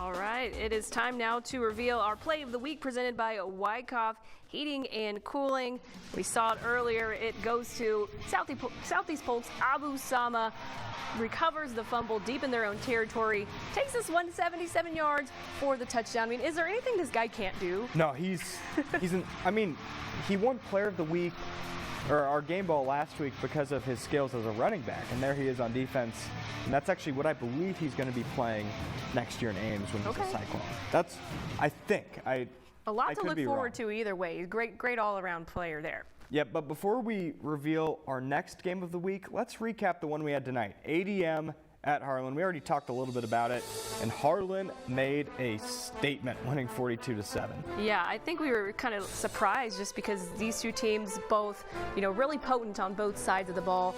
All right, it is time now to reveal our play of the week presented by Wyckoff Heating and Cooling. We saw it earlier. It goes to Southeast Polk's Abu Sama. Recovers the fumble deep in their own territory. Takes us 177 yards for the touchdown. I mean, is there anything this guy can't do? No, he won Player of the Week, or our game ball last week, because of his skills as a running back, and there he is on defense. And that's actually what I believe he's going to be playing next year in Ames when he's a Cyclone. That's, I think. A lot to look forward to either way. Great all-around player there. Yeah, but before we reveal our next game of the week, let's recap the one we had tonight. ADM at Harlan. We already talked a little bit about it, and Harlan made a statement, winning 42-7. Yeah, I think we were kind of surprised just because these two teams both, really potent on both sides of the ball.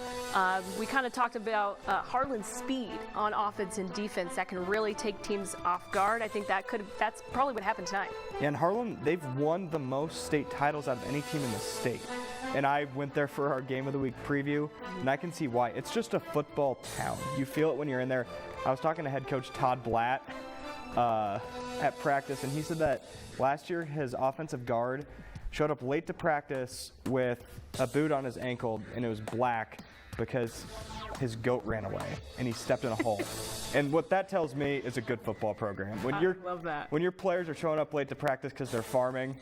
We kind of talked about Harlan's speed on offense and defense that can really take teams off guard. I think that's probably what happened tonight. Yeah, and Harlan, they've won the most state titles out of any team in the state. And I went there for our Game of the Week preview, and I can see why. It's just a football town. You feel it when you're in there. I was talking to head coach Todd Blatt at practice, and he said that last year his offensive guard showed up late to practice with a boot on his ankle, and it was black because his goat ran away, and he stepped in a hole. And what that tells me is a good football program. I love that. When your players are showing up late to practice because they're farming,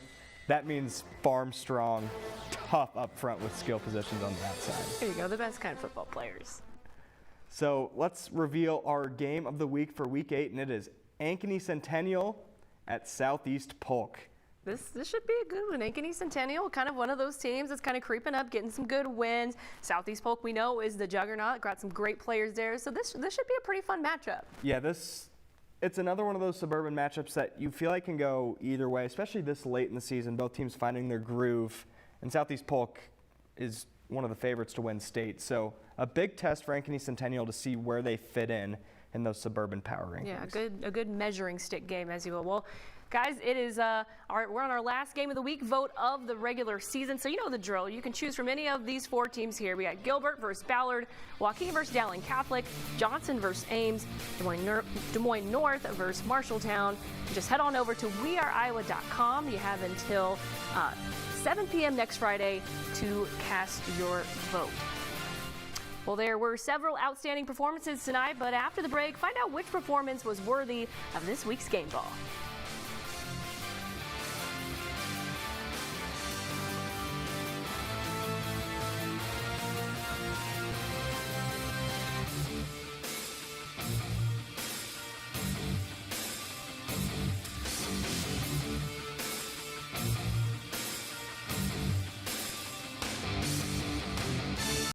that means farm strong, tough up front with skill positions on the outside. There you go, the best kind of football players. So let's reveal our game of the week for Week 8, and it is Ankeny Centennial at Southeast Polk. This should be a good one. Ankeny Centennial, kind of one of those teams that's kind of creeping up, getting some good wins. Southeast Polk, we know, is the juggernaut. Got some great players there, so this should be a pretty fun matchup. Yeah, it's another one of those suburban matchups that you feel like can go either way, especially this late in the season, both teams finding their groove. And Southeast Polk is one of the favorites to win state. So a big test for Ankeny Centennial to see where they fit in those suburban power rankings. Yeah, a good measuring stick game, as you will. Well, guys, it is we're on our last game of the week, vote of the regular season. So you know the drill. You can choose from any of these four teams here. We got Gilbert versus Ballard, Waukee versus Dowling Catholic, Johnson versus Ames, Des Moines North versus Marshalltown. Just head on over to weareiowa.com. You have until 7 p.m. next Friday to cast your vote. Well, there were several outstanding performances tonight, but after the break, find out which performance was worthy of this week's game ball.